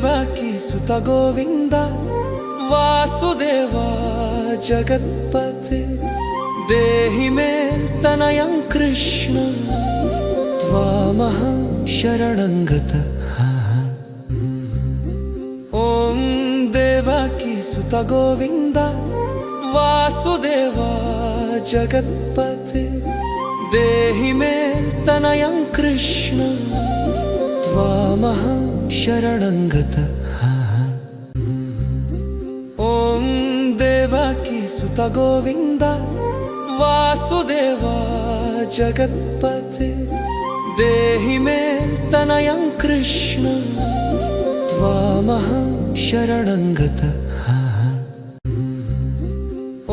देवकी सुत गोविंद वासुदेवा जगत्पते देहि मे तनयं कृष्ण त्वामहं शरणं गतः। ॐ देवकी सुत गोविंद वासुदेवा जगत्पते देहि मे तनयं कृष्ण त्वामहं शरणं गतः। ॐ देवकी सुत गोविंद वासुदेवा जगत्पते देहि मे तनयं कृष्ण त्वामहं शरणं गतः।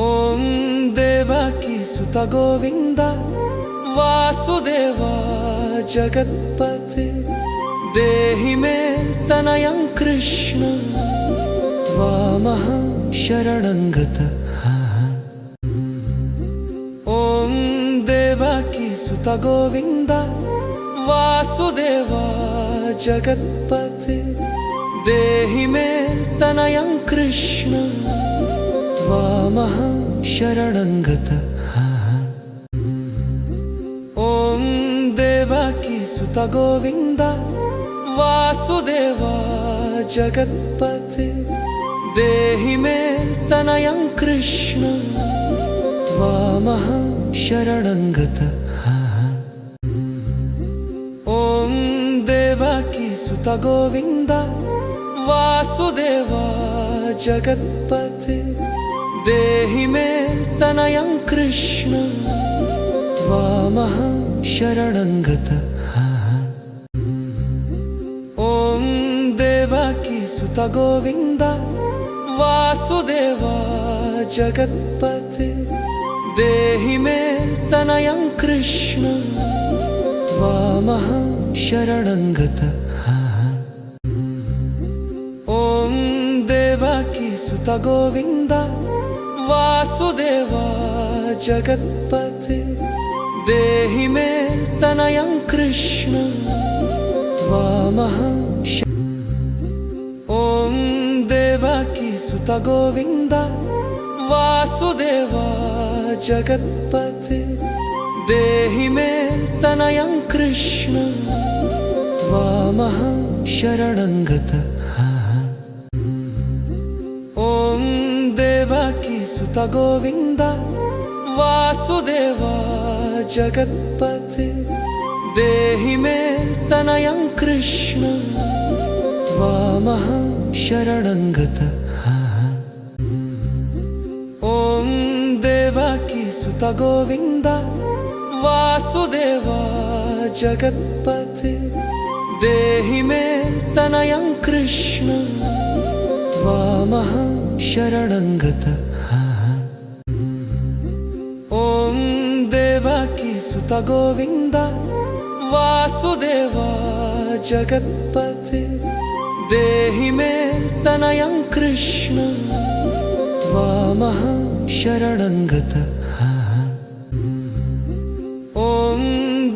ॐ देवकी सुत गोविंद वासुदेवा जगत्पते देहि मे तनयं कृष्ण त्वामहं शरणं गतः। ॐ देवकी सुत गोविंद वासुदेवा जगत्पते देहि मे तनयं कृष्ण त्वामहं शरणं गतः। ॐ देवकी सुत गोविंद वासुदेवा जगत्पते देहि मे तनयं कृष्ण त्वामहं शरणं गतः। ॐ देवकी सुत गोविंद वासुदेवा जगत्पते देहि मे तनयं कृष्ण त्वामहं शरणं गतः। ॐ देवकी सुत गोविंद वासुदेवा जगत्पते देहि मे तनयं कृष्ण त्वामहं शरणं गतः। ॐ देवकी सुत गोविंद वासुदेवा जगत्पते देहि मे तनयं कृष्ण त्वामहं ॐ देवकी सुत गोविंद वासुदेवा जगत्पते देहि मे तनयं कृष्ण त्वामहं शरणं गतः। ॐ देवकी सुत गोविंद वासुदेवा जगत्पते देहि मे तनयं कृष्ण त्वामहं शरणं गतः। ॐ देवकी सुत गोविंद वासुदेवा जगत्पते देहि मे तनयं कृष्ण त्वामहं शरणं गतः। ॐ देवकी सुत गोविंद वासुदेवा जगत्पते देहि मे तनयं कृष्ण त्वामहं शरणं गतः। ॐ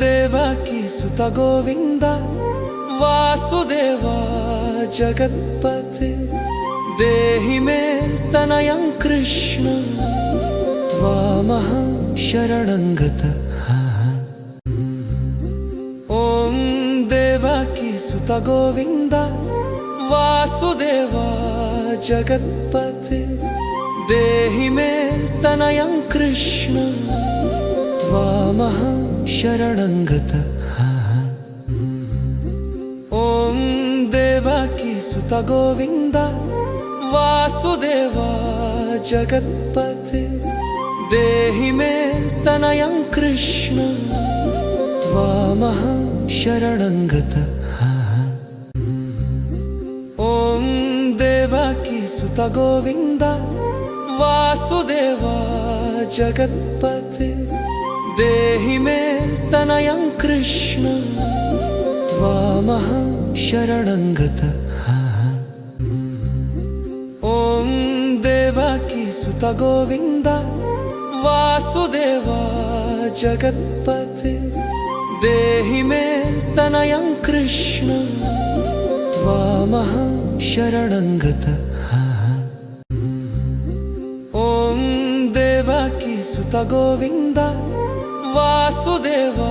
देवकी सुत गोविंद वासुदेवा जगत्पते देहि मे तनयं कृष्ण त्वामहं शरणं गतः। ॐ देवकी सुत गोविंद वासुदेवा जगत्पते देहि मे तनयं कृष्ण त्वामहं शरणं गतः। ॐ देवकी सुत गोविंद वासुदेवा जगत्पते देहि मे तनयं कृष्ण त्वामहं शरणं गतः। ॐ देवकी सुत गोविंद वासुदेवा जगत्पते देहि मे तनयं कृष्ण त्वामहं शरणं गतः। ॐ देवकी सुत गोविंद वासुदेवा जगत्पते देहि मे तनयं कृष्ण त्वामहं शरणङ्गतः ॐ देवकी सुत गोविन्द वासुदेवा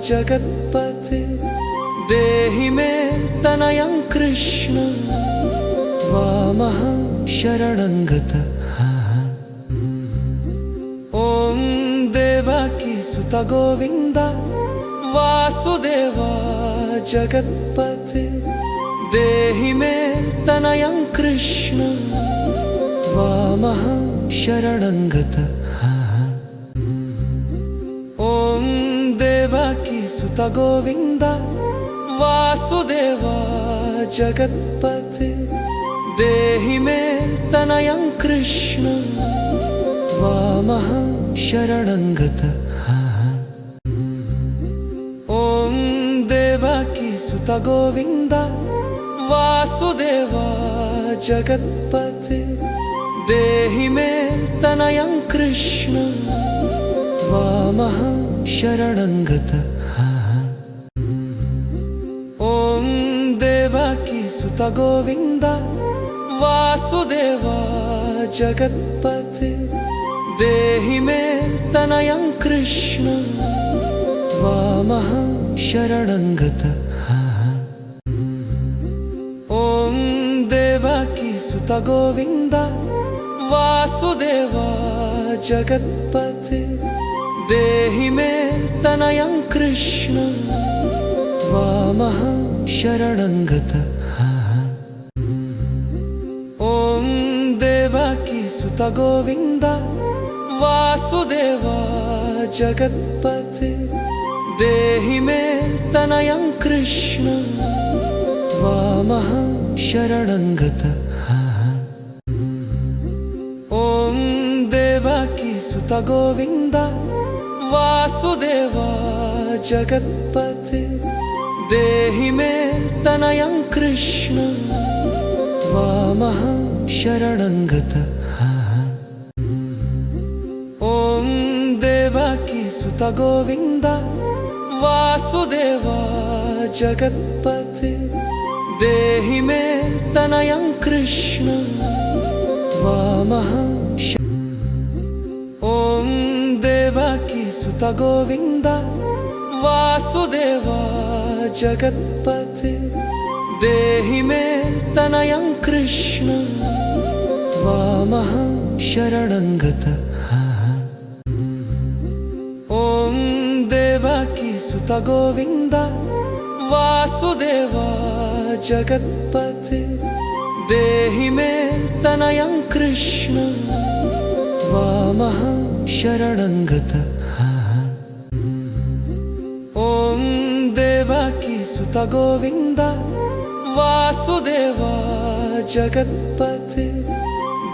जगत्पते देहि मे तनयं कृष्ण त्वामहं शरणङ्गतः ॐ देवकी सुत गोविन्द वासुदेवा जगत्पते देहि मे तनयं कृष्ण त्वामहं शरणङ्गतः ॐ देवकी सुत गोविन्द वासुदेवा जगत्पते देहि मे तनयं कृष्ण त्वामहं शरणङ्गतः ॐ देवकी सुत गोविन्द वासुदेवा जगत्पते देहि मे तनयं कृष्ण त्वामहं शरणङ्गतः ॐ देवकी सुत गोविन्द वासुदेवा जगत्पते देहि मे तनयं कृष्ण त्वामहं शरणङ्गतः ॐ देवकी सुत गोविन्द वासुदेवा जगत्पते देहि मे तनयं कृष्ण त्वामहं शरणङ्गतः ॐ देवकी सुत गोविन्द वासुदेवा जगत्पते देहि मे तनयं कृष्ण त्वामहं शरणङ्गतः ॐ देवकी सुत गोविन्द वासुदेवा जगत्पते देहि मे तनयं कृष्ण त्वामहं शरणङ्गतः ॐ देवकी सुत गोविन्द वासुदेवा जगत्पते देहि मे तनयं कृष्ण त्वामहं ॐ देवकी सुत गोविन्द वासुदेवा जगत्पते देहि मे तनयं कृष्ण त्वामहं शरणङ्गतः ॐ देवकी सुत गोविन्द वासुदेवा जगत्पते देहि मे तनयं कृष्ण त्वामहं शरणङ्गतः ॐ देवकी सुत गोविन्द वासुदेवा जगत्पते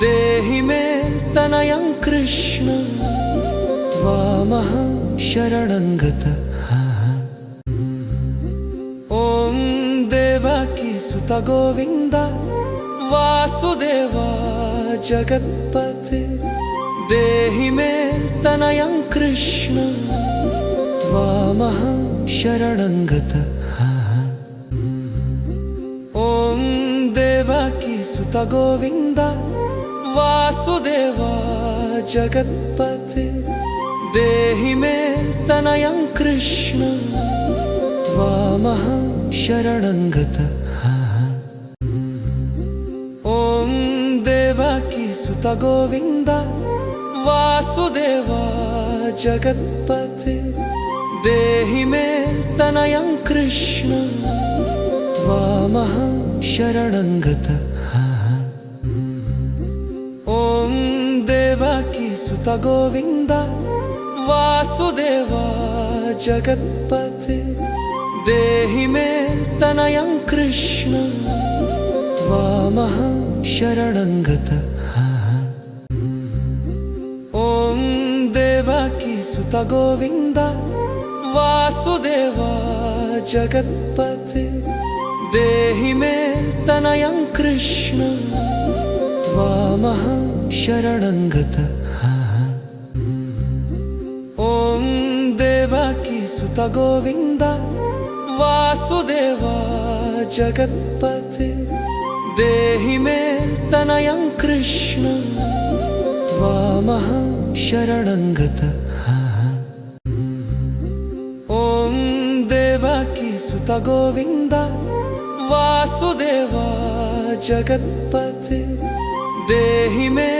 देहि मे तनयं कृष्ण त्वामहं शरणङ्गतः ॐ देवकी सुत गोविन्द वासुदेवा जगत्पते देहि मे तनयं कृष्ण त्वामहं शरणङ्गतः ॐ देवकी सुत गोविन्द वासुदेवा जगत्पते देहि मे तनयं कृष्ण त्वामहं शरणङ्गतः ॐ देवकी सुत गोविन्द वासुदेवा जगत्पते देहि मे तनयं कृष्ण त्वामहं शरणङ्गतः ॐ देवकी सुत गोविन्द वासुदेवा जगत्पते देहि मे तनयं कृष्ण त्वामहं शरणङ्गतः ॐ देवकी सुत गोविन्द वासुदेवा जगत्पते देहि मे तनयं कृष्ण त्वामहं शरणङ्गतः ॐ देवकी सुत गोविन्द वासुदेवा जगत्पते देहि मे तनयं कृष्ण त्वामः शरणं गतः। ॐ देवकी सुत गोविन्द वासुदेवा जगत्पते देहि मे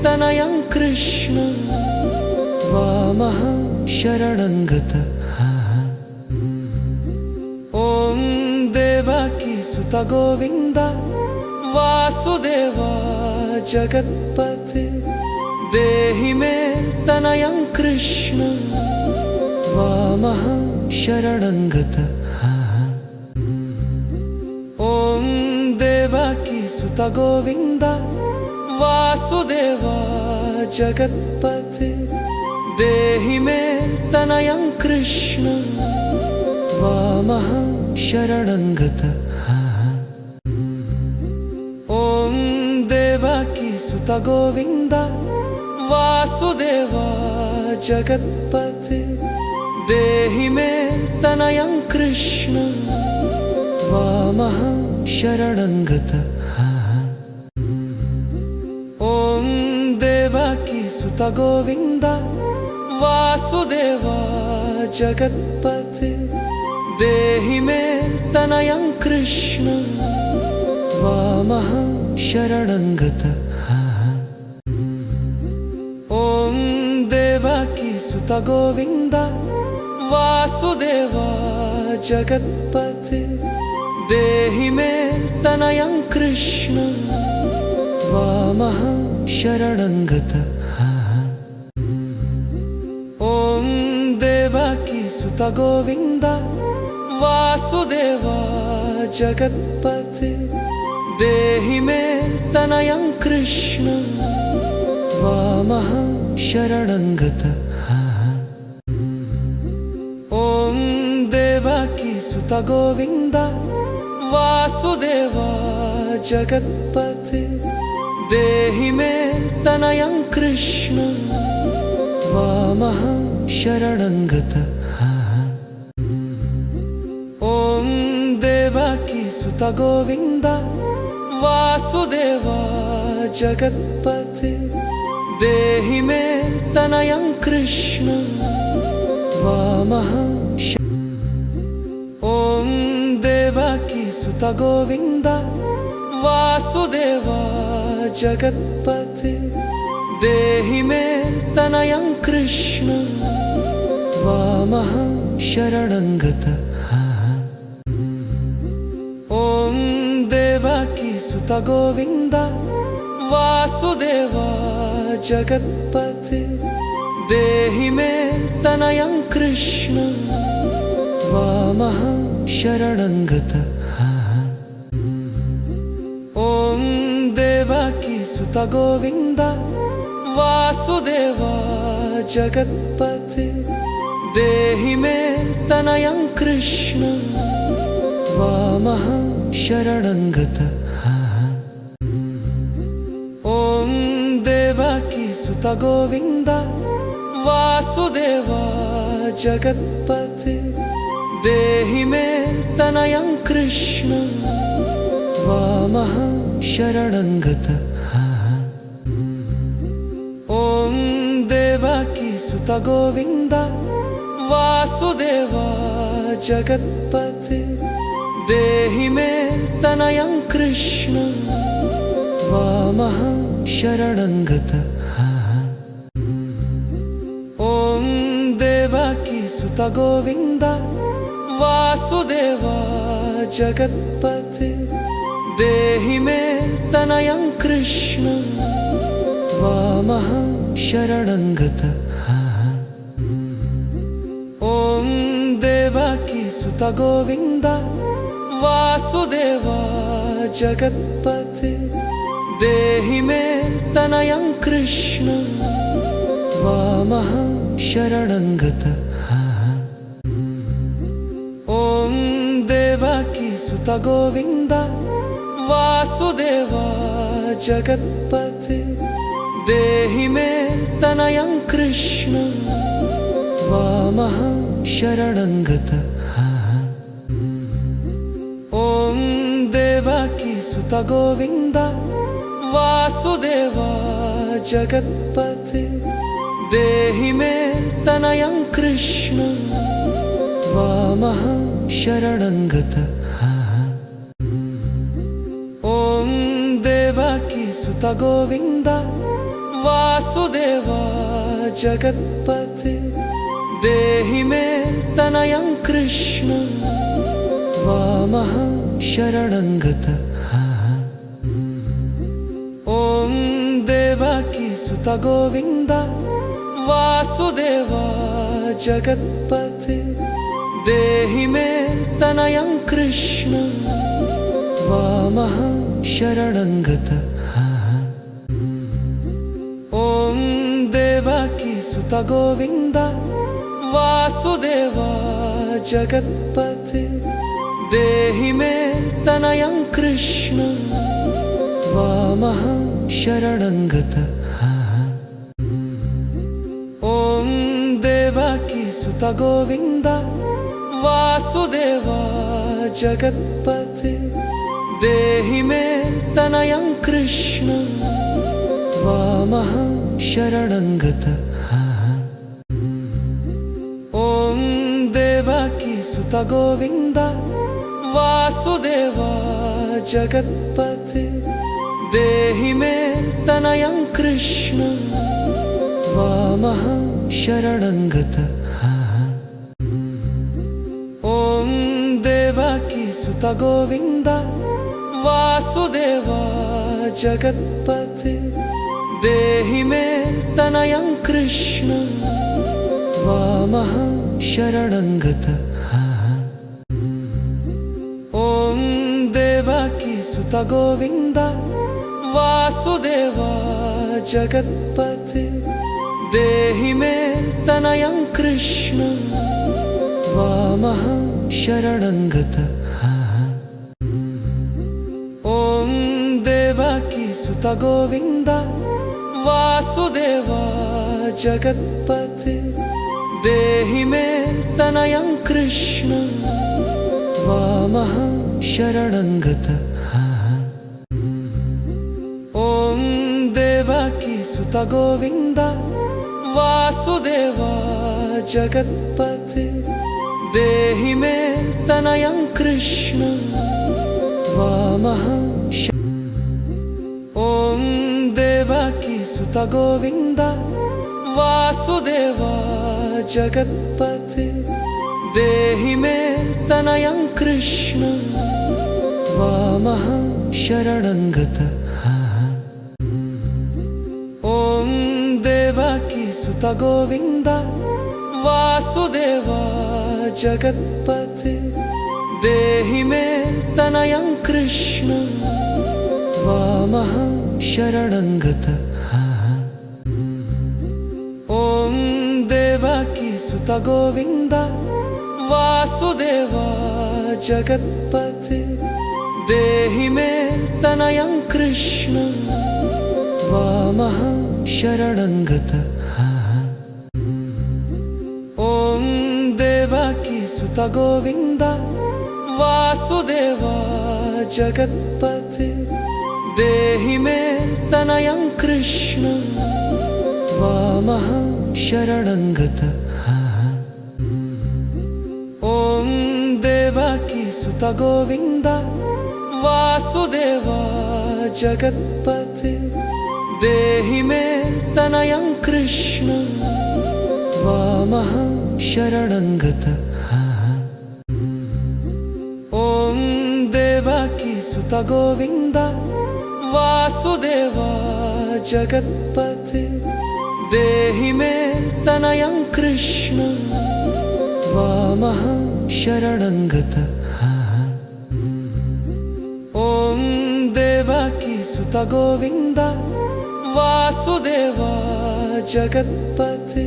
तनयं कृष्ण त्वामः शरणं गतः। ॐ देवकी सुत गोविन्द वासुदेवा जगत्पते देहि मे तनयं कृष्ण त्वामः शरणं गतः। ॐ देवकी सुत गोविन्द वासुदेवा जगत्पते देहि मे तनयं कृष्ण त्वामः शरणं गतः। ॐ देवकी सुत गोविन्द वासुदेवा जगत्पते देहि मे तनयं कृष्ण त्वामः शरणं गतः। ॐ देवकी सुत गोविन्द वासुदेवा जगत्पते देहि मे तनयं कृष्ण त्वामः शरणं गतः। ॐ देवकी सुत गोविन्द वासुदेवा जगत्पते देहि मे तनयं कृष्ण त्वामः शरणं गतः। ॐ देवकी सुत गोविन्द वासुदेवा जगत्पते देहि मे तनयं कृष्ण त्वामः शरणं गतः। ॐ देवकी सुत गोविन्द वासुदेवा जगत्पते देहि मे तनयं कृष्ण त्वामः शरणं गतः। ॐ देवकी सुत गोविन्द वासुदेवा जगत्पते देहि मे तनयं कृष्ण त्वामः ॐ देवकी सुत गोविन्द वासुदेवा जगत्पते देहि मे तनयं कृष्ण त्वामः शरणं गतः। ॐ देवकी सुत गोविन्द वासुदेवा जगत्पते देहि मे तनयं कृष्ण त्वामः शरणं गतः। ॐ देवकी सुत गोविन्द वासुदेवा जगत्पते देहि मे तनयं कृष्ण त्वामः शरणं गतः। ॐ देवकी सुत गोविन्द वासुदेवा जगत्पते देहि मे तनयं कृष्ण त्वामः शरणं गतः। ॐ देवकी सुत गोविन्द वासुदेवा जगत्पते देहि मे तनयं कृष्ण त्वामः शरणं गतः। ॐ देवकी सुत गोविन्द वासुदेवा जगत्पते देहि मे तनयं कृष्ण त्वामः शरणं गतः। ॐ देवकी सुत गोविन्द वासुदेवा जगत्पते देहि मे तनयं कृष्ण त्वामः शरणं गतः। ॐ देवकी सुत गोविन्द वासुदेवा जगत्पते देहि मे तनयं कृष्ण त्वामः शरणं गतः। ॐ देवकी सुत गोविन्द वासुदेवा जगत्पते देहि मे तनयं कृष्ण त्वामहं शरणं गतः। ॐ देवकी सुत गोविन्द वासुदेवा जगत्पते देहि मे तनयं कृष्ण त्वामहं शरणं गतः। ॐ देवकी सुत गोविन्द वासुदेवा जगत्पते देहि मे तनयं कृष्ण त्वामहं शरणं गतः। ॐ देवकी सुत गोविन्द वासुदेवा जगत्पते देहि मे तनयं कृष्ण त्वामहं शरणं गतः। ॐ देवकी सुत गोविन्द वासुदेवा जगत्पते देहि मे तनयं कृष्ण त्वामहं शरणं गतः। ॐ देवकी सुत गोविन्द वासुदेवा जगत्पते देहि मे तनयं कृष्ण त्वामहं शरणं गतः। ॐ देवकी सुत गोविन्द वासुदेवा जगत्पते देहि मे तनयं कृष्ण त्वामहं शरणं गतः। ॐ देवकी सुत गोविन्द वासुदेवा जगत्पते देहि मे तनयं कृष्ण त्वामहं शरणं गतः। ॐ देवकी सुत गोविन्द वासुदेवा जगत्पते देहि मे तनयं कृष्ण त्वामहं शरणं गतः। ॐ देवकी सुत गोविन्द वासुदेवा जगत्पते देहि मे तनयं कृष्ण त्वामहं ॐ देवकी सुत गोविन्द वासुदेवा जगत्पते देहि मे तनयं कृष्ण त्वामहं शरणं गतः। ॐ देवकी सुत गोविन्द वासुदेवा जगत्पते देहि मे तनयं कृष्ण त्वामहं शरणं गतः। ॐ देवकी सुत गोविन्द वासुदेवा जगत्पते देहि मे तनयं कृष्ण त्वामहं शरणं गतः। ॐ देवकी सुत गोविन्द वासुदेवा जगत्पते देहि मे तनयं कृष्ण त्वामहं शरणं गतः। ॐ देवकी सुत गोविन्द वासुदेवा जगत्पते देहि मे तनयं कृष्ण त्वामहं शरणं गतः। ॐ देवकी सुत गोविन्द वासुदेवा जगत्पते देहि मे तनयं कृष्ण त्वामहं शरणं गतः। ॐ देवकी सुत गोविन्द वासुदेवा जगत्पते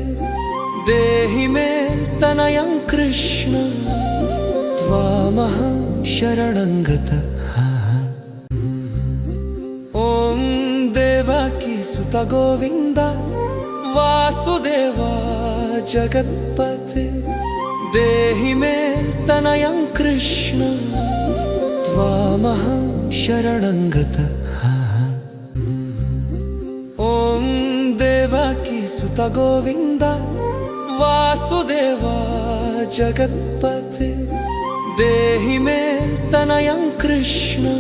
देहि मे तनयं कृष्ण त्वामहं शरणं गतः। ॐ देवकी सुत गोविन्द वासुदेवा जगत्पते देहि मे तनयं कृष्ण त्वामहं शरणंगत ॐ देवकी सुत गोविंद वासुदेवा जगत्पते देहि मे तनयं कृष्ण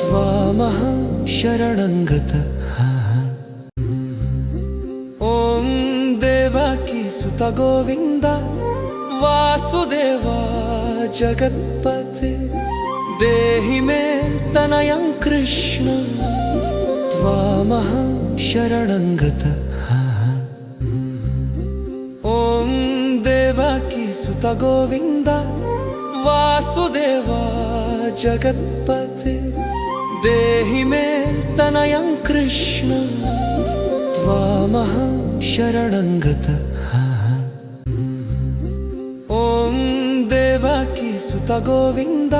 त्वामहं शरणंगत ॐ देवकी सुत गोविंद वासुदेवा जगत्पते देहि मे तनयं कृष्ण त्वामहं शरणंगत ॐ देवकी सुत गोविंद वासुदेवा जगत्पते देहि मे तनयं कृष्ण त्वामहं शरणंगत ॐ देवकी सुत गोविंद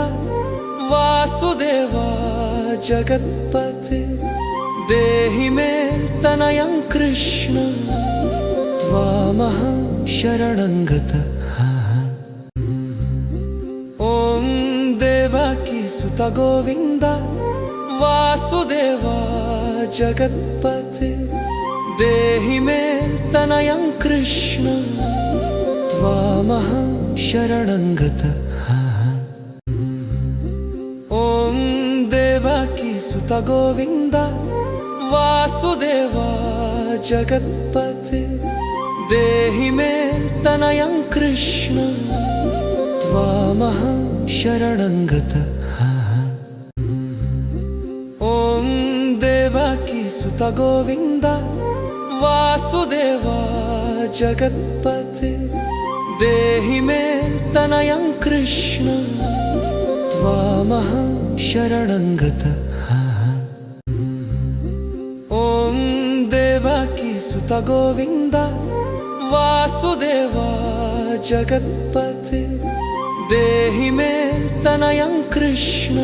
वासुदेवा जगत्पते देहि मे तनयं कृष्ण त्वामहं शरणंगत ॐ देवकी सुत गोविंद वासुदेवा जगत्पते देहि मे तनयं कृष्ण त्वामहं शरणंगत ॐ देवकी सुत गोविंद वासुदेवा जगत्पते देहि मे तनयं कृष्ण त्वामहं शरणंगत ॐ देवकी सुत गोविंद वासुदेवा जगत्पते देहि मे तनयं कृष्ण त्वामहं शरणंगत ॐ देवकी सुत गोविंद वासुदेवा जगत्पते देहि मे तनयं कृष्ण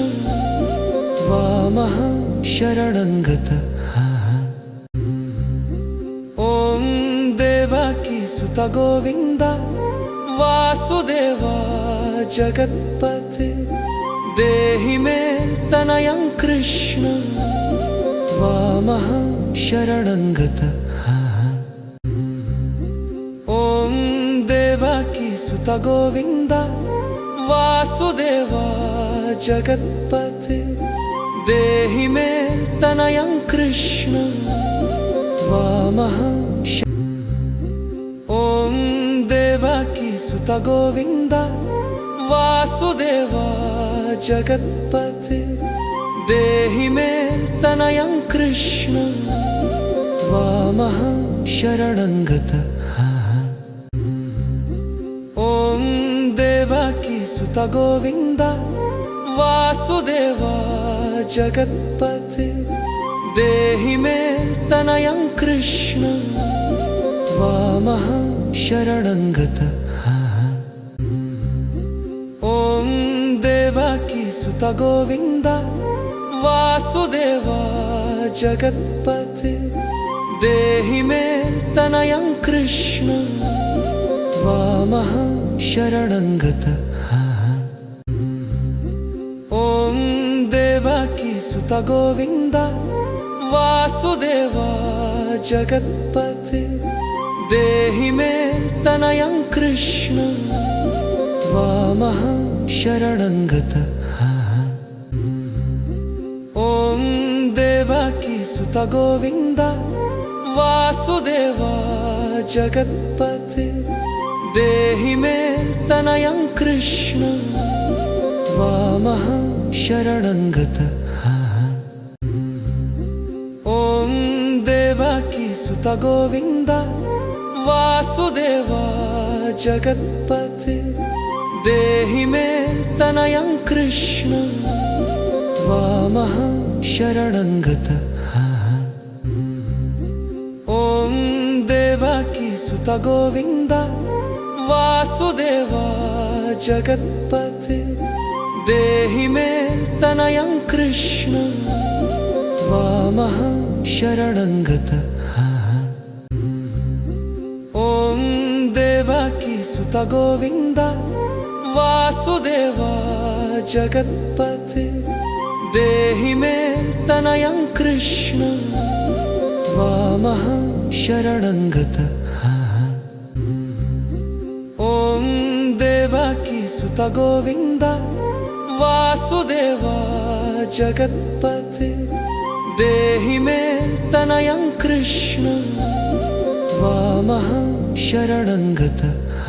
त्वामहं शरणंगत ॐ देवकी सुत गोविंद वासुदेवा जगत्पते देहि मे तनयं कृष्ण त्वामहं शरणंगत ॐ देवकी सुत गोविंद वासुदेवा जगत्पते देहि मे तनयं कृष्ण त्वामहं ॐ देवकी सुत गोविंद वासुदेवा जगत्पते देहि मे तनयं कृष्ण त्वामहं शरणंगत ॐ देवकी सुत गोविंद वासुदेवा जगत्पते देहि मे तनयं कृष्ण त्वामहं शरणंगत ॐ देवकी सुत गोविंद वासुदेवा जगत्पते देहि मे तनयं कृष्ण त्वामहं शरणंगत ॐ देवकी सुत गोविंद वासुदेवा जगत्पते देहि मे तनयं कृष्ण त्वामहं शरणंगत ॐ देवकी सुत गोविंद वासुदेवा जगत्पते देहि मे तनयं कृष्ण त्वामहं शरणंगत ॐ देवकी सुत गोविंद वासुदेवा जगत्पते देहि मे तनयं कृष्ण त्वामहं शरणंगत ॐ देवकी सुत गोविंद वासुदेवा जगत्पते देहि मे तनयं कृष्ण त्वामहं शरणंगत ॐ देवकी सुत गोविंद वासुदेवा जगत्पते देहि मे तनयं कृष्ण त्वामः शरणं गतः। ॐ देवकी सुत गोविन्द वासुदेवा जगत्पते देहि मे तनयं कृष्ण त्वामः शरणं गतः।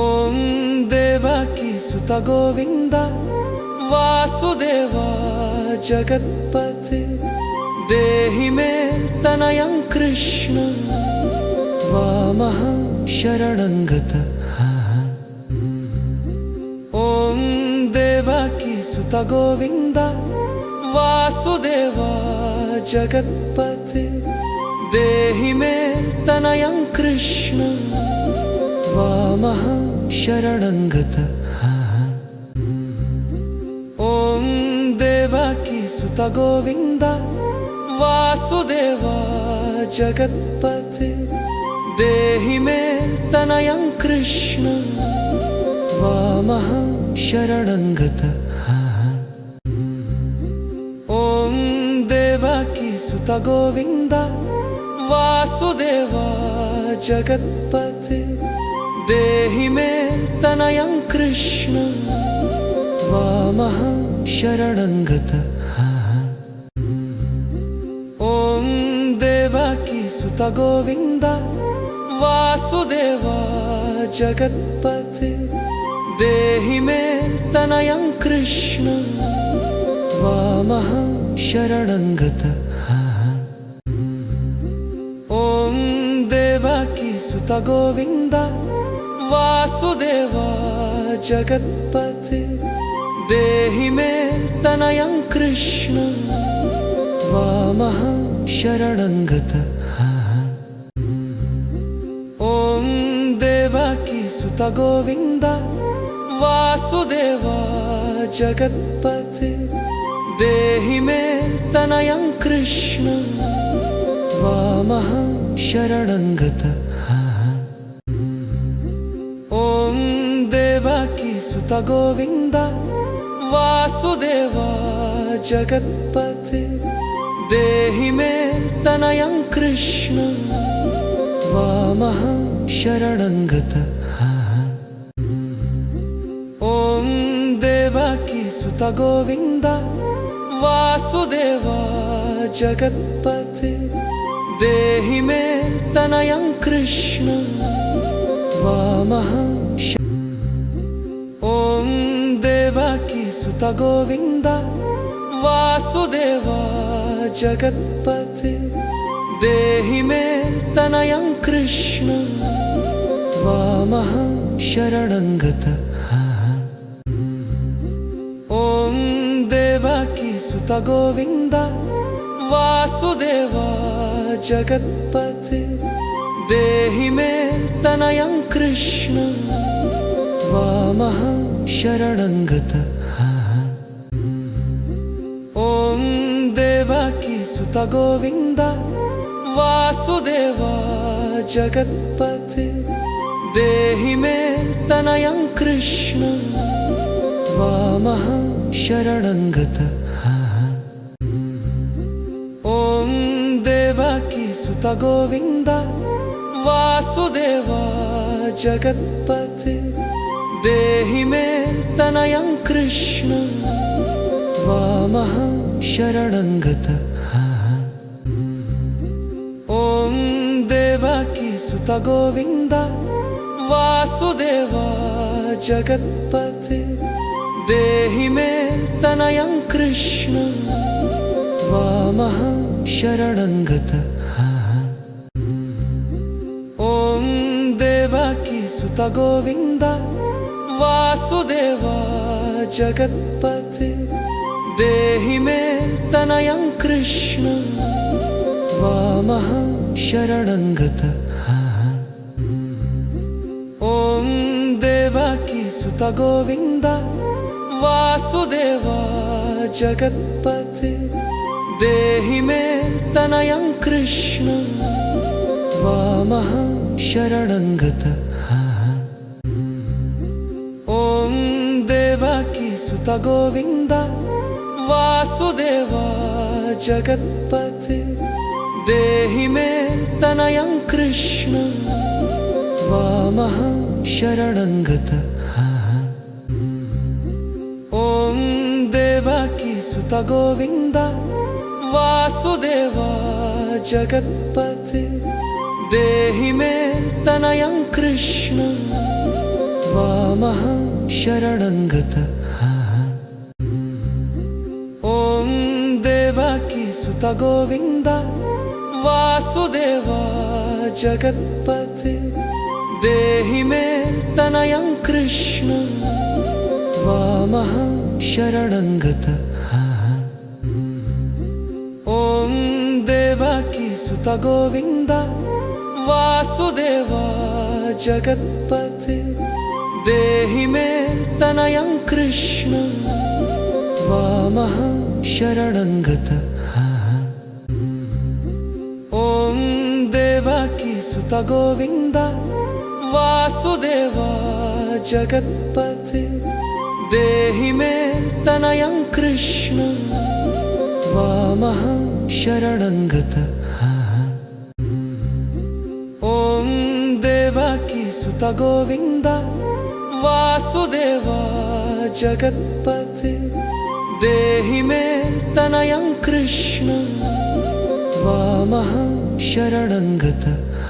ॐ देवकी सुत गोविन्द वासुदेवा जगत्पते देहि मे तनयं कृष्ण त्वामः शरणं गतः। ॐ देवकी सुत गोविन्द वासुदेवा जगत्पते देहि मे तनयं कृष्ण त्वामः शरणं गतः। ॐ देवकी सुत गोविन्द वासुदेवा जगत्पते देहि मे तनयं कृष्ण त्वामः शरणं गतः। ॐ देवकी सुत गोविन्द वासुदेवा जगत्पते देहि मे तनयं कृष्ण त्वामः शरणं गतः। ॐ देवकी सुत गोविन्द वासुदेवा जगत्पते देहि मे तनयं कृष्ण त्वामः शरणं गतः। ॐ देवकी सुत गोविन्द वासुदेवा जगत्पते देहि मे तनयं कृष्ण त्वामः शरणं गतः। ॐ देवकी सुत गोविन्द वासुदेवा जगत्पते देहि मे तनयं कृष्ण त्वामः शरणं गतः। ॐ देवकी सुत गोविन्द वासुदेवा जगत्पते देहि मे तनयं कृष्ण त्वामः शरणं गतः। ॐ देवकी सुत गोविन्द वासुदेवा जगत्पते देहि मे तनयं कृष्ण त्वामः ॐ देवकी सुत गोविन्द वासुदेवा जगत्पते देहि मे तनयं कृष्ण त्वामः शरणं गतः। ॐ देवकी सुत गोविन्द वासुदेवा जगत्पते देहि मे तनयं कृष्ण त्वामः शरणं गतः। ॐ देवकी सुत गोविन्द वासुदेवा जगत्पते देहि मे तनयं कृष्ण त्वामः शरणं गतः। ॐ देवकी सुत गोविन्द वासुदेवा जगत्पते देहि मे तनयं कृष्ण त्वामः शरणं गतः। ॐ देवकी सुत गोविन्द वासुदेवा जगत्पते देहि मे तनयं कृष्ण त्वामः शरणं गतः। ॐ देवकी सुत गोविन्द वासुदेवा जगत्पते देहि मे तनयं कृष्ण त्वामः शरणं गतः। ॐ देवकी सुत गोविन्द वासुदेवा जगत्पते देहि मे तनयं कृष्ण त्वामः शरणं गतः। ॐ देवकी सुत गोविन्द वासुदेव जगत्पते देहि मे तनयं कृष्ण त्वामहं शरणं गतः। ॐ देवकी सुत गोविन्द वासुदेव जगत्पते देहि मे तनयं कृष्ण त्वामहं शरणं गतः। ॐ देवकी सुत गोविन्द वासुदेव जगत्पते देहि मे तनयं कृष्ण त्वामहं शरणं गतः। ॐ देवकी सुत गोविन्द वासुदेव जगत्पते देहि मे तनयं कृष्ण त्वामहं शरणं गतः। ॐ देवकी सुत गोविन्द वासुदेव जगत्पते देहि मे तनयं कृष्ण त्वामहं शरणं गतः। ॐ देवकी सुत गोविन्द वासुदेव जगत्पते देहि मे तनयं कृष्ण त्वामहं शरणं गतः।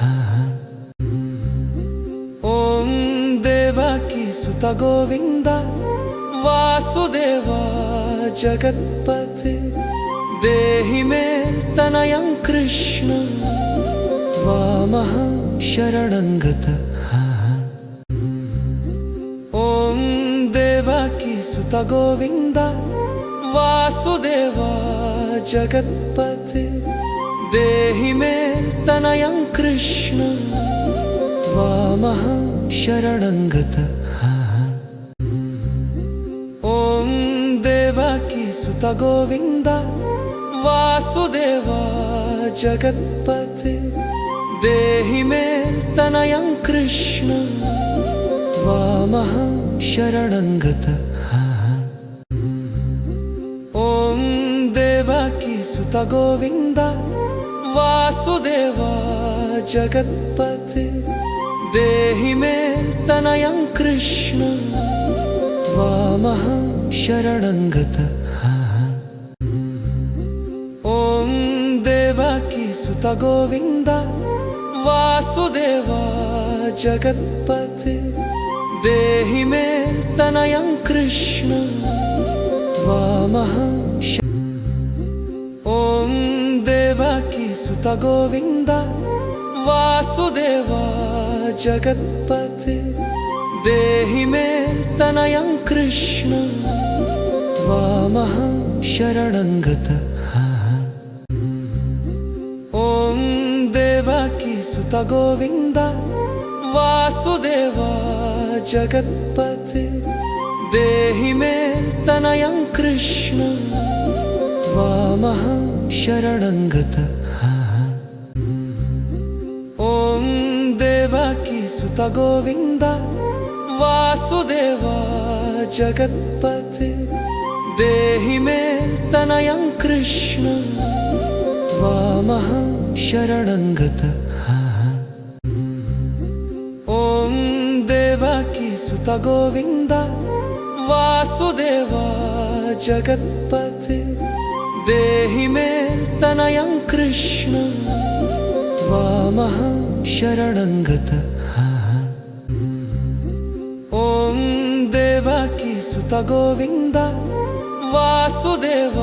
ॐ देवकी सुत गोविन्द वासुदेव जगत्पते देहि मे तनयं कृष्ण त्वामहं शरणं गतः। ॐ देवकी सुत गोविन्द वासुदेव जगत्पते देहि मे तनयं कृष्ण त्वामहं शरणं गतः। ॐ देवकी सुत गोविन्द वासुदेव जगत्पते देहि मे तनयं कृष्ण त्वामहं शरणं गतः। ॐ देवकी सुत गोविन्द वासुदेव जगत्पते देहि मे तनयं कृष्ण त्वामहं शरणं गतः। ॐ देवकी सुत गोविन्द वासुदेव जगत्पते देहि मे तनयं कृष्ण त्वामहं ॐ देवकी सुत गोविन्द वासुदेव जगत्पते देहि मे तनयं कृष्ण त्वामहं शरणं गतः। ॐ देवकी सुत गोविन्द वासुदेव जगत्पते देहि मे तनयं कृष्ण त्वामहं शरणं गतः। ॐ देवकी सुत गोविन्द वासुदेव जगत्पते देहि मे तनयं कृष्ण त्वामहं शरणं गतः। ॐ देवकी सुत गोविन्द वासुदेव जगत्पते देहि मे तनयं कृष्ण त्वामहं शरणं गतः। ॐ देवकी सुत गोविन्द वासुदेव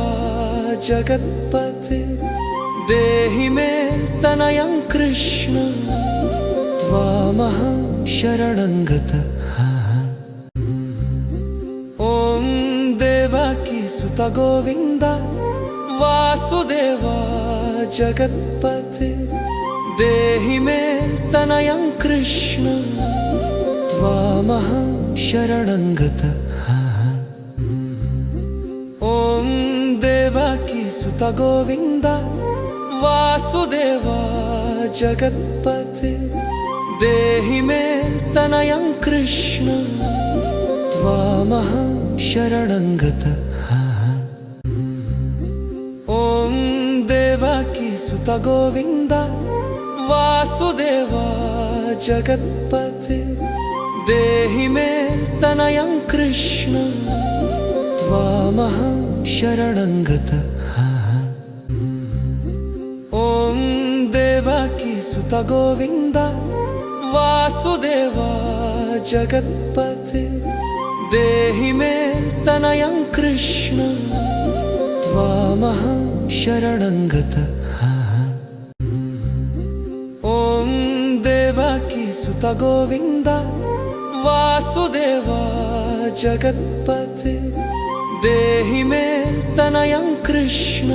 जगत्पते देहि मे तनयं कृष्ण त्वामहं शरणं गतः। ॐ देवकी सुत गोविन्द वासुदेव जगत्पते देहि मे तनयं कृष्ण त्वामहं शरणं गतः। ॐ देवकी सुत गोविन्द वासुदेव जगत्पते देहि मे तनयं कृष्ण त्वामहं शरणंगत। ॐ देवकी सुत गोविन्द वासुदेवा जगत्पते देहि मे तनयं कृष्ण त्वामहं शरणंगत। ॐ देवकी सुत गोविन्द वासुदेवा जगत्पते देहि मे तनयं कृष्ण त्वामहं शरणंगत। ॐ देवकी सुत गोविन्द वासुदेवा जगत्पते देहि मे तनयं कृष्ण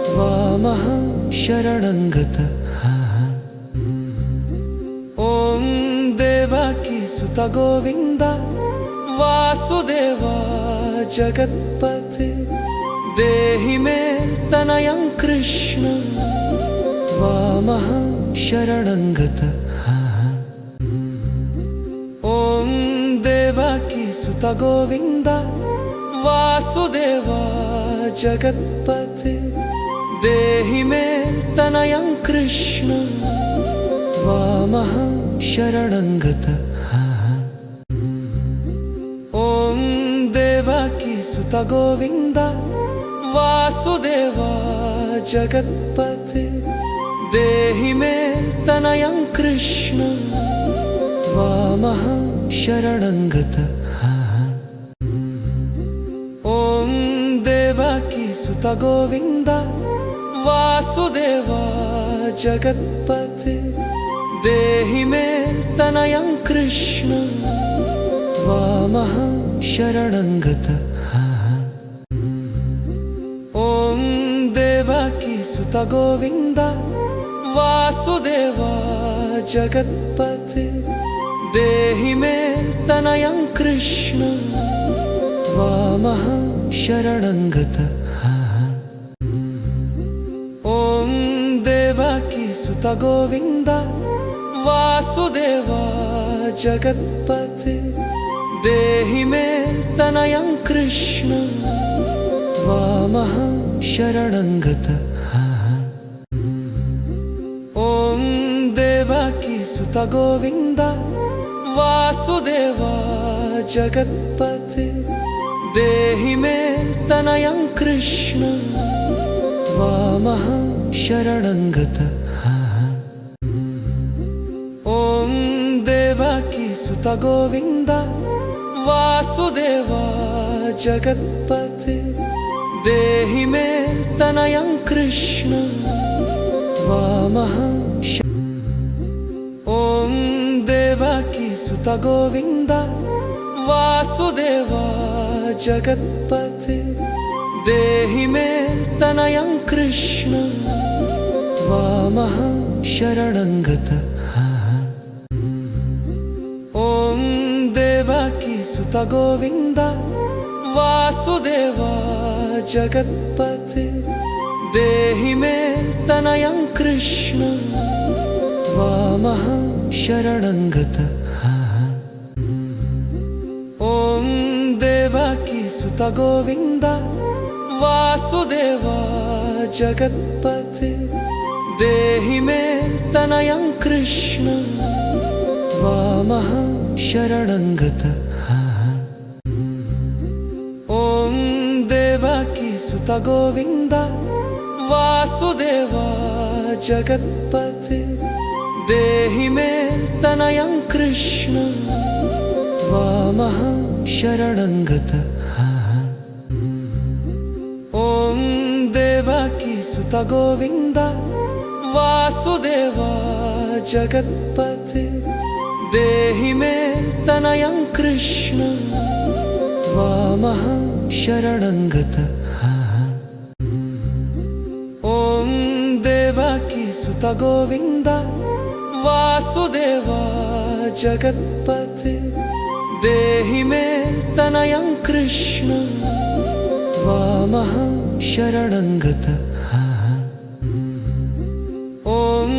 त्वामहं शरणंगत। ॐ देवकी सुत गोविन्द वासुदेवा जगत्पते देहि मे तनयं कृष्ण त्वामहं शरणंगत। ॐ देवकी सुत गोविन्द वासुदेवा जगत्पते देहि मे तनयं कृष्ण त्वामहं शरणंगत। ॐ देवकी सुत गोविन्द वासुदेवा जगत्पते देहि मे तनयं कृष्ण त्वामहं शरणंगत। ॐ देवकी सुत गोविन्द वासुदेवा जगत्पते देहि मे तनयं कृष्ण त्वामहं शरणंगत। ॐ देवकी सुत गोविन्द वासुदेवा जगत्पते देहि मे तनयं कृष्ण त्वामहं शरणंगत। ॐ देवकी सुत गोविन्द वासुदेवा जगत्पते देहि मे तनयं कृष्ण त्वामहं शरणंगत। ॐ देवकी सुत गोविन्द वासुदेवा जगत्पते देहि मे तनयं कृष्ण त्वामहं शरणंगत। ॐ देवकी सुत गोविन्द वासुदेवा जगत्पते देहि मे तनयं कृष्ण त्वामहं ॐ देवकी सुत गोविन्द वासुदेवा जगत्पते देहि मे तनयं कृष्ण त्वामहं शरणंगत। ॐ देवकी सुत गोविन्द वासुदेवा जगत्पते देहि मे तनयं कृष्ण त्वामहं शरणंगत। ॐ देवकी सुत गोविन्द वासुदेवा जगत्पते देहि मे तनयं कृष्ण त्वामहं शरणंगत। ॐ देवकी सुत गोविन्द वासुदेवा जगत्पते देहि मे तनयं कृष्ण त्वामहं शरणंगत। ॐ देवकी सुत गोविन्द वासुदेवा जगत्पते देहि मे तनयं कृष्ण त्वामहं शरणंगत। ॐ देवकी सुत गोविन्द वासुदेवा जगत्पते देहि मे तनयं कृष्ण त्वामहं शरणंगत। ॐ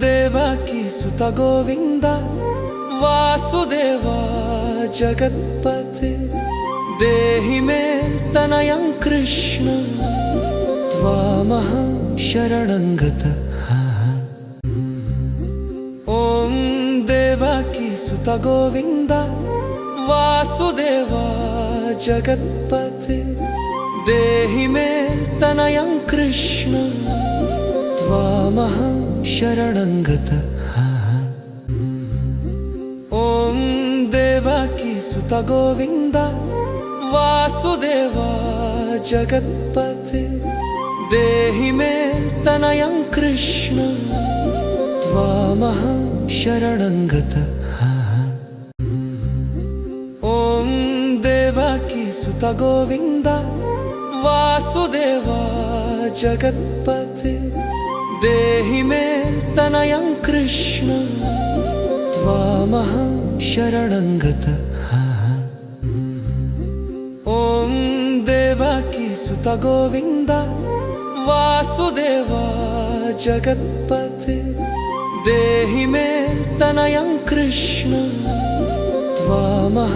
देवकी सुत गोविन्द वासुदेवा जगत्पते देहि मे तनयं कृष्ण त्वामः शरणं गतः। ॐ देवकी सुत गोविन्द वासुदेवा जगत्पते देहि मे तनयं कृष्ण त्वामः शरणं गतः। ॐ देवकी सुत गोविन्द वासुदेवा जगत्पते देहि मे तनयं कृष्ण त्वामः शरणं गतः। ॐ देवकी सुत गोविन्द वासुदेवा जगत्पते देहि मे तनयं कृष्ण त्वामः शरणं गतः। ॐ देवकी सुत गोविन्द वासुदेवा जगत्पते देहि मे तनयं कृष्ण त्वामः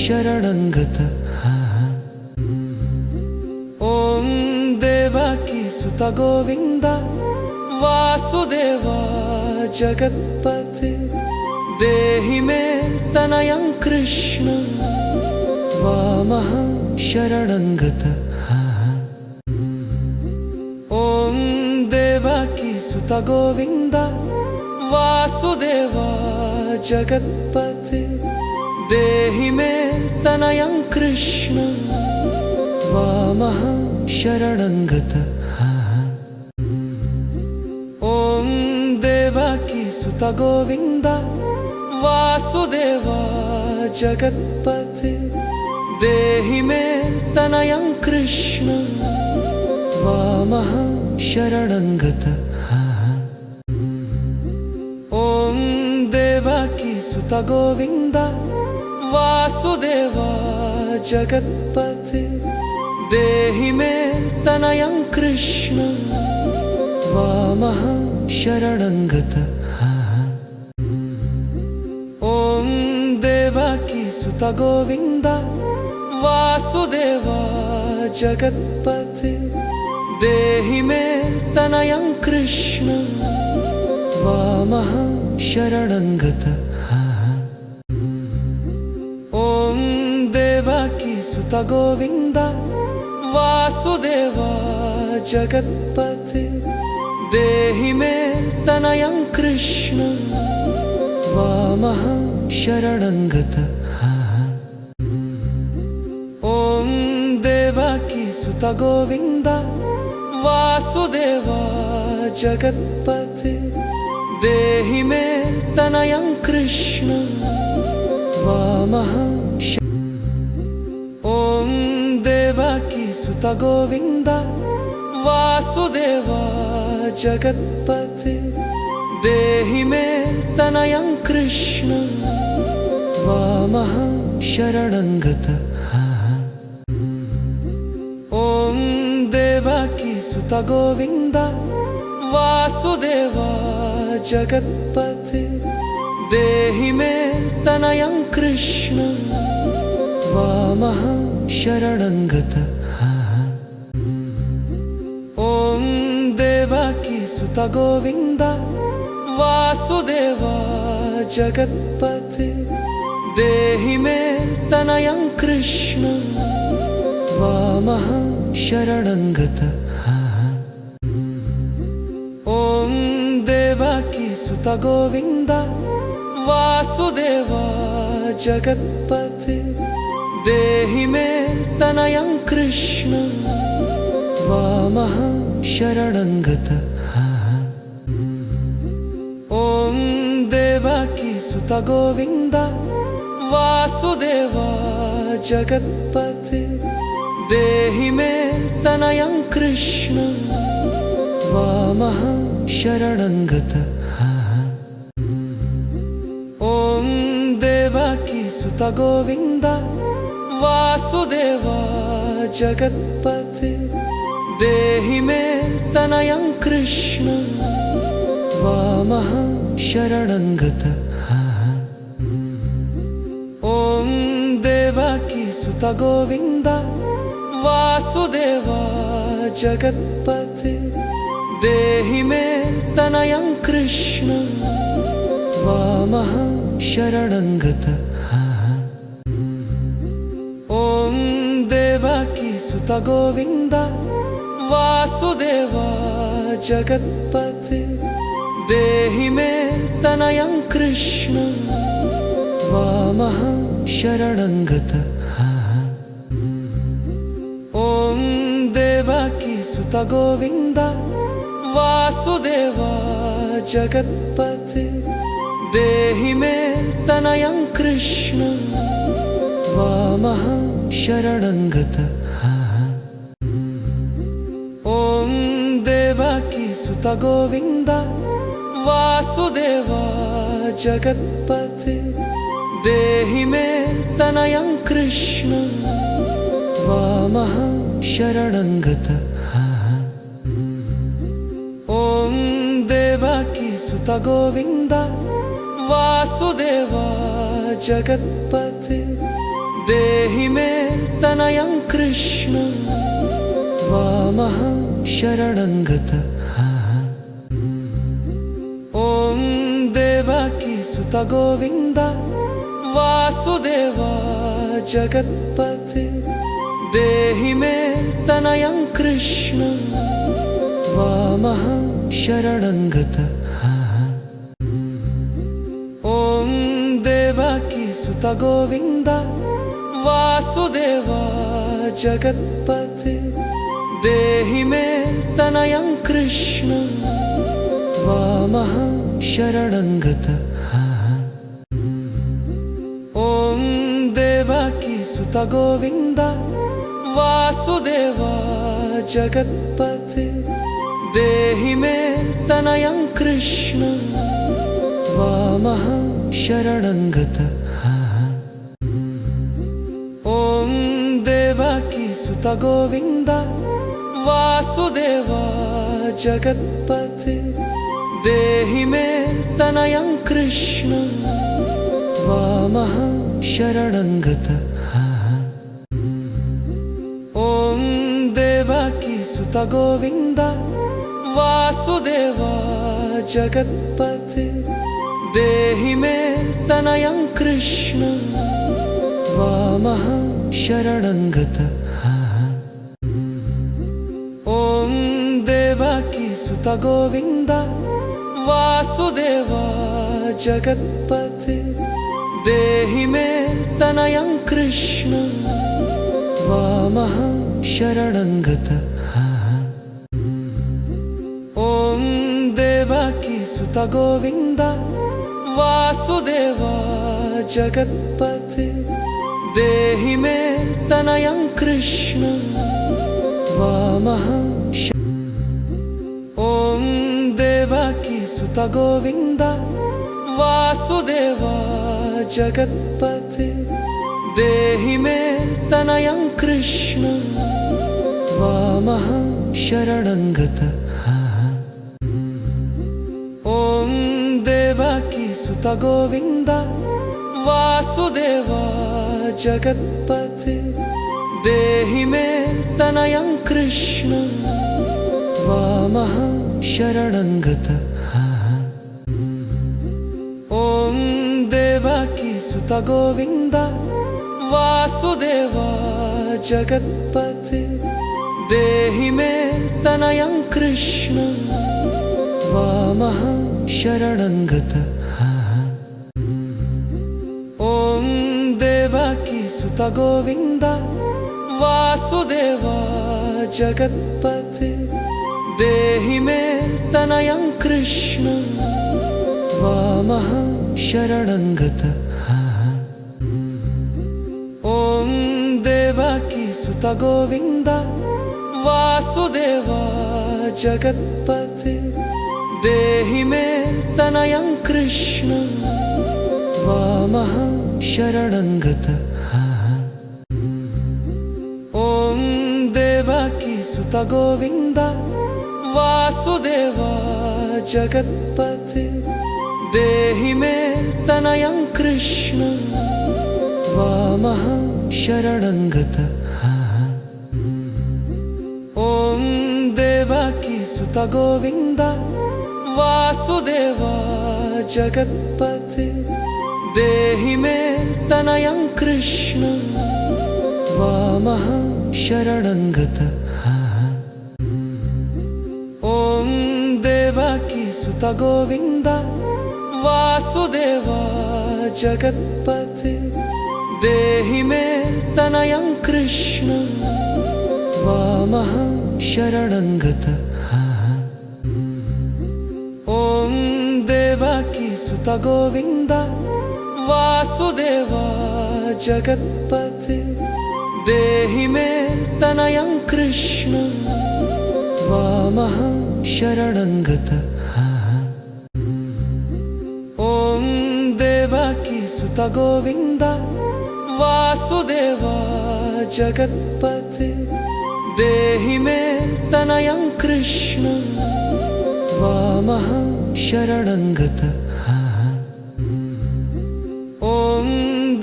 शरणं गतः। ॐ देवकी सुत गोविन्द वासुदेवा जगत्पते देहि मे तनयं कृष्ण त्वामः शरणं गतः। ॐ देवकी सुत गोविन्द वासुदेवा जगत्पते देहि मे तनयं कृष्ण त्वामः शरणं गतः। ॐ देवकी सुत गोविन्द वासुदेवा जगत्पते देहि मे तनयं कृष्ण त्वामः शरणं गतः। ॐ देवकी सुत गोविन्द वासुदेवा जगत्पते देहि मे तनयं कृष्ण त्वामः शरणं गतः। ॐ देवकी सुत गोविन्द वासुदेवा जगत्पते देहि मे तनयं कृष्ण त्वामः शरणं गतः। ॐ देवकी सुत गोविन्द वासुदेवा जगत्पते देहि मे तनयं कृष्ण त्वामः शरणं गतः। ॐ देवकी सुत गोविन्द वासुदेवा जगत्पते देहि मे तनयं कृष्ण त्वामः ॐ देवकी सुत गोविन्द वासुदेवा जगत्पते देहि मे तनयं कृष्ण त्वामः शरणं गतः। ॐ देवकी सुत गोविन्द वासुदेवा जगत्पते देहि मे तनयं कृष्ण त्वामः शरणं गतः। ॐ देवकी सुत गोविन्द वासुदेवा जगत्पते देहि मे तनयं कृष्ण त्वामः शरणं गतः। ॐ देवकी सुत गोविन्द वासुदेवा जगत्पते देहि मे तनयं कृष्ण त्वामः शरणं गतः। ॐ देवकी सुत गोविन्द वासुदेवा जगत्पते देहि मे तनयं कृष्ण त्वामः शरणं गतः। ॐ देवकी सुत गोविन्द वासुदेवा जगत्पते देहि मे तनयं कृष्ण त्वामः शरणं गतः। ॐ देवकी सुत सुत गोविन्द वासुदेवा जगत्पते देहि मे तनयं कृष्ण त्वामः शरणं गतः। ॐ देवकी सुत गोविन्द वासुदेवा जगत्पते देहि मे तनयं कृष्ण त्वामः शरणं गतः। ॐ देवकी सुत गोविन्द वासुदेवा जगत्पते देहि मे तनयं कृष्ण त्वामः शरणं गतः। ॐ देवकी सुत गोविन्द वासुदेवा जगत्पते देहि मे तनयं कृष्ण त्वामः शरणं गतः। ॐ देवकी सुत गोविन्द वासुदेवा जगत्पते देहि मे तनयं कृष्ण त्वामः शरणं गतः। ॐ देवकी सुत गोविन्द वासुदेवा जगत्पते देहि मे तनयं कृष्ण त्वामः शरणं गतः। ॐ देवकी सुत गोविन्द वासुदेवा जगत्पते देहि मे तनयं कृष्ण त्वामः शरणं गतः। ॐ देवकी सुत गोविन्द वासुदेवा जगत्पते देहि मे तनयं कृष्ण त्वामः शरणं गतः। ॐ देवकी सुत गोविन्द वासुदेवा जगत्पते देहि मे तनयं कृष्ण त्वामः शरणं गतः। ॐ देवकी सुत गोविन्द वासुदेवा जगत्पते देहि मे तनयं कृष्ण त्वामः शरणं गतः। ॐ देवकी सुत गोविन्द वासुदेवा जगत्पते देहि मे तनयं कृष्ण त्वामः शरणं गतः। ॐ देवकी सुत गोविन्द वासुदेवा जगत्पते देहि मे तनयं कृष्ण त्वामः ॐ देवकी सुत गोविन्द वासुदेवा जगत्पते देहि मे तनयं कृष्ण त्वामः शरणं गतः। ॐ देवकी सुत गोविन्द वासुदेवा जगत्पते देहि मे तनयं कृष्ण त्वामः शरणं गतः। ॐ देवकी सुत गोविन्द वासुदेवा जगत्पते देहि मे तनयं कृष्ण त्वामः शरणं गतः। ॐ देवकी सुत गोविन्द वासुदेवा जगत्पते देहि मे तनयं कृष्ण त्वामः शरणं गतः। ॐ देवकी सुत गोविन्द वासुदेवा जगत्पते देहि मे तनयं कृष्ण त्वामः शरणं गतः। ॐ देवकी सुत गोविन्द वासुदेवा जगत्पते देहि मे तनयं कृष्ण त्वामः शरणंगत। ॐ देवकी सुत गोविन्द वासुदेवा जगत्पते देहि मे तनयं कृष्ण त्वामहं शरणंगत। ॐ देवकी सुत गोविन्द वासुदेवा जगत्पते देहि मे तनयं कृष्ण त्वामहं शरणंगत। ॐ देवकी सुत गोविन्द वासुदेवा जगत्पते देहि मे तनयं कृष्ण त्वामहं शरणंगत। ॐ देवकी सुत गोविन्द वासुदेवा जगत्पते देहि मे तनयं कृष्ण त्वामहं शरणंगत। ॐ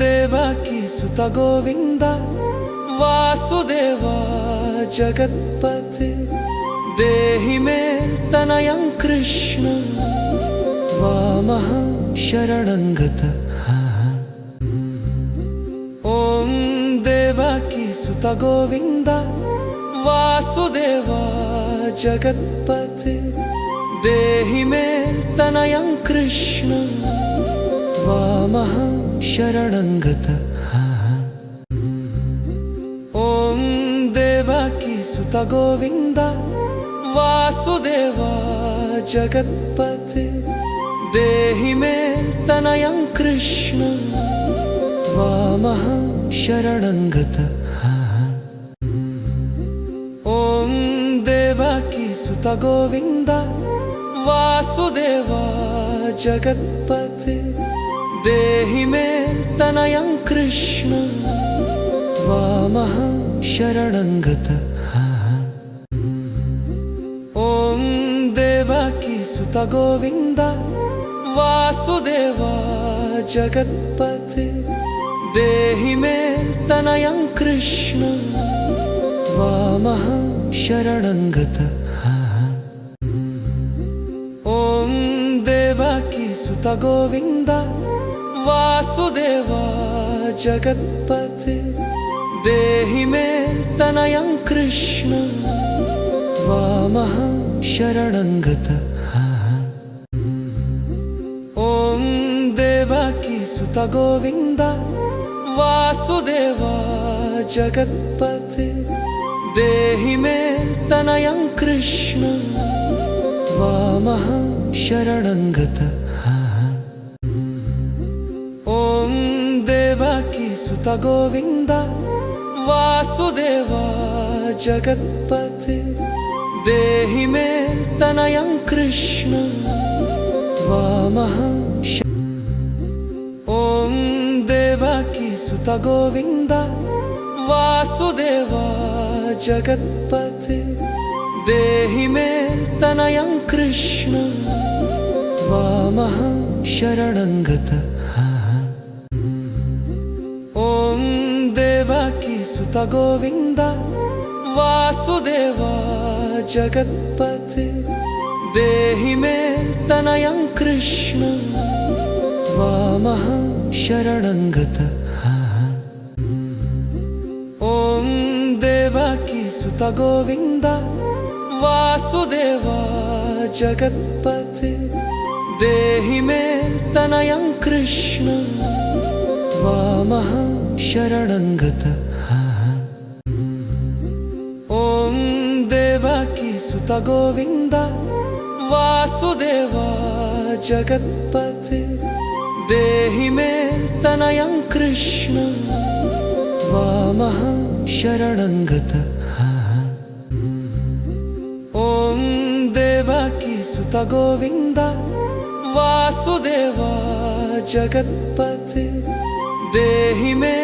देवकी सुत गोविन्द वासुदेवा जगत्पते देहि मे तनयं कृष्ण त्वामहं शरणंगत। ॐ देवकी सुत गोविन्द वासुदेवा जगत्पते देहि मे तनयं कृष्ण त्वामहं शरणंगत। ॐ देवकी सुत गोविन्द वासुदेवा जगत्पते देहि मे तनयं कृष्ण त्वामहं शरणंगत। ॐ देवकी सुत गोविन्द वासुदेवा जगत्पते देहि मे तनयं कृष्ण त्वामहं शरणंगत। ॐ देवकी सुत गोविन्द वासुदेवा जगत्पते देहि मे तनयं कृष्ण त्वामहं शरणंगत। ॐ देवकी सुत गोविन्द वासुदेवा जगत्पते देहि मे तनयं कृष्ण त्वामहं शरणंगत। ॐ देवकी सुत गोविन्द वासुदेवा जगत्पते देहि मे तनयं कृष्ण त्वामहं शरणंगत। ॐ देवकी सुत गोविन्द वासुदेवा जगत्पते देहि मे तनयं कृष्ण त्वामहं ॐ देवकी सुत गोविन्द वासुदेवा जगत्पते देहि मे तनयं कृष्ण त्वामहं शरणंगत। ॐ देवकी सुत गोविन्द वासुदेवा जगत्पते देहि मे तनयं कृष्ण त्वामहं शरणंगत। ॐ देवकी सुत गोविन्द वासुदेवा जगत्पते देहि मे तनयं कृष्ण त्वामहं शरणंगत। ॐ देवकी सुत गोविन्द वासुदेवा जगत्पते देहि मे तनयं कृष्ण त्वामहं शरणंगत। ॐ देवकी सुत गोविन्द वासुदेवा जगत्पते देहि मे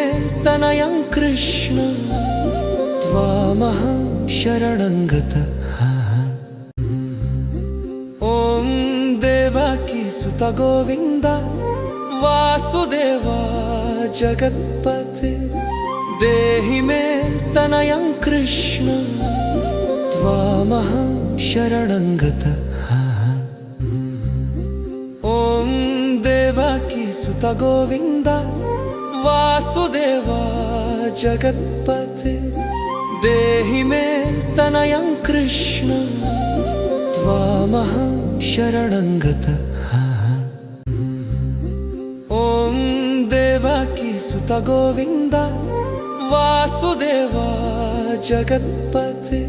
तनयं कृष्ण त्वामहं शरणंगत। ॐ देवकी सुत गोविन्द वासुदेवा जगत्पते देहि मे तनयं कृष्ण त्वामः शरणं गतः। ॐ देवकी सुत गोविन्द वासुदेवा जगत्पते देहि मे तनयं कृष्ण त्वामः शरणं गतः। ॐ देवकी सुत गोविन्द वासुदेवा जगत्पते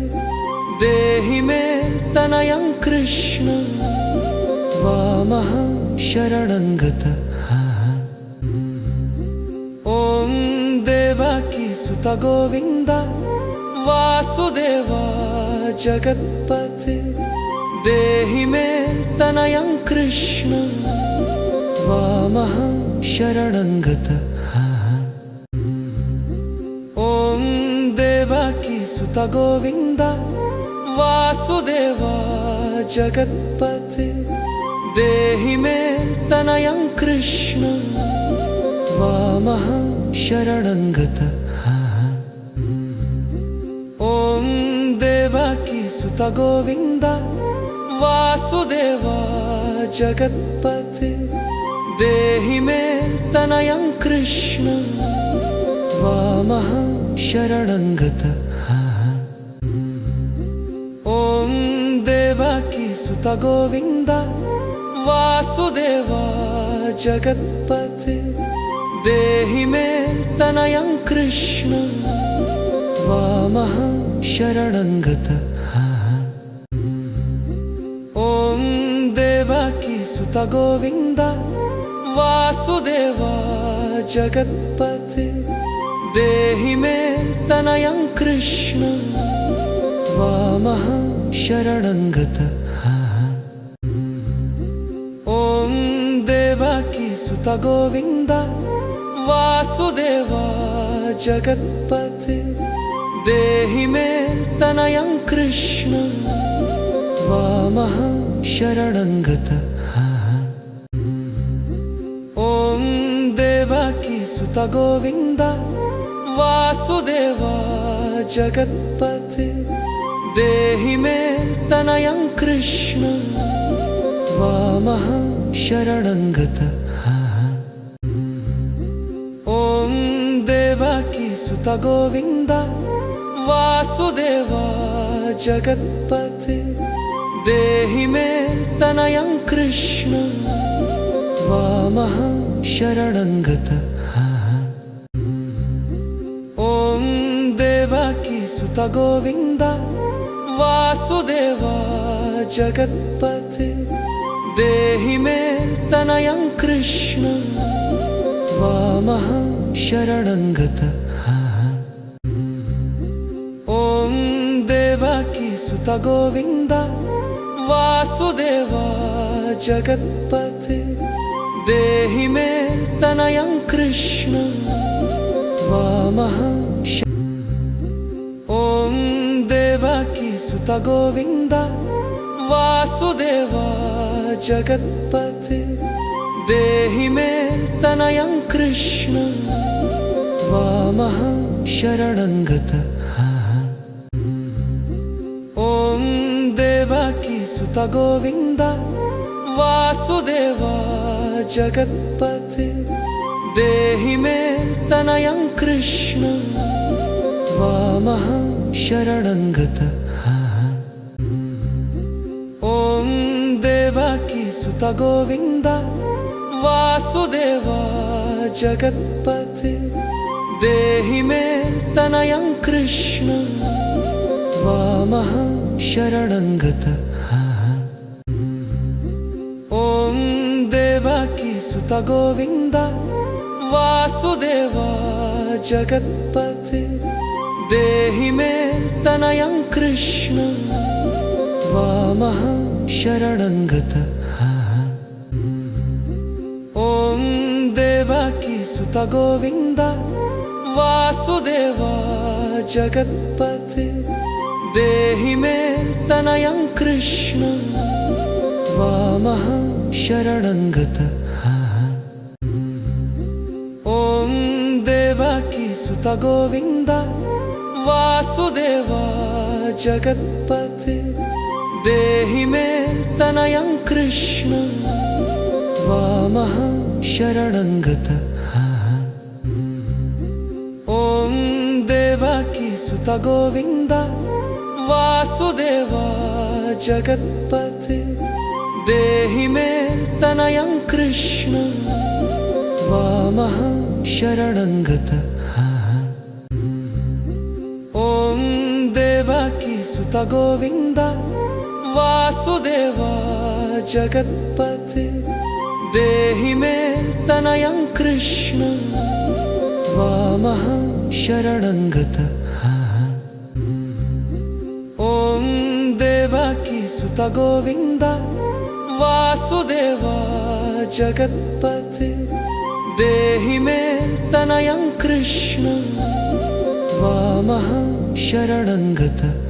देहि मे तनयं कृष्ण त्वामः शरणं गतः। ॐ देवकी सुत गोविन्द वासुदेवा जगत्पते देहि मे तनयं कृष्ण त्वामः शरणं गतः। ॐ देवकी सुत गोविन्द वासुदेवा जगत्पते देहि मे तनयं कृष्ण त्वामः शरणं गतः। ॐ देवकी सुत गोविन्द वासुदेवा जगत्पते देहि मे तनयं कृष्ण त्वामः शरणं गतः। ॐ देवकी सुत गोविन्द वासुदेवा जगत्पते देहि मे तनयं कृष्ण त्वामः शरणं गतः। ॐ देवकी सुत गोविन्द वासुदेवा जगत्पते देहि मे तनयं कृष्ण त्वामः शरणं गतः। ॐ देवकी सुत गोविन्द वासुदेवा जगत्पते देहि मे तनयं कृष्ण त्वामः शरणं गतः। ॐ देवकी सुत गोविन्द वासुदेवा जगत्पते देहि मे तनयं कृष्ण त्वामः शरणं गतः। ॐ देवकी सुत गोविन्द वासुदेवा जगत्पते देहि मे तनयं कृष्ण त्वामः शरणं गतः। ॐ देवकी सुत गोविन्द वासुदेवा जगत्पते देहि मे तनयं कृष्ण त्वामः शरणं गतः। ॐ देवकी सुत गोविन्द वासुदेवा जगत्पते देहि मे तनयं कृष्ण त्वामः ॐ देवकी सुत गोविन्द वासुदेवा जगत्पते देहि मे तनयं कृष्ण त्वामः शरणं गतः। ॐ देवकी सुत गोविन्द वासुदेवा जगत्पते देहि मे तनयं कृष्ण त्वामः शरणं गतः। ॐ देवकी सुत गोविन्द वासुदेवा जगत्पते देहि मे तनयं कृष्ण त्वामः शरणं गतः। ॐ देवकी सुत गोविन्द वासुदेवा जगत्पते देहि मे तनयं कृष्ण त्वामः शरणं गतः। ॐ देवकी सुत गोविन्द वासुदेवा जगत्पते देहि मे तनयं कृष्ण त्वामः शरणं गतः। ॐ देवकी सुत सुत गोविन्द वासुदेवा जगत्पते देहि मे तनयं कृष्ण त्वामहं शरणं गतः। ॐ देवकी सुत गोविन्द वासुदेवा जगत्पते देहि मे तनयं कृष्ण त्वामहं शरणं गतः। ॐ देवकी सुत गोविन्द वासुदेवा जगत्पते देहि मे तनयं कृष्ण त्वामहं शरणं गतः। ॐ देवकी सुत गोविन्द वासुदेवा जगत्पते देहि मे तनयं कृष्ण त्वामहं शरणं गतः।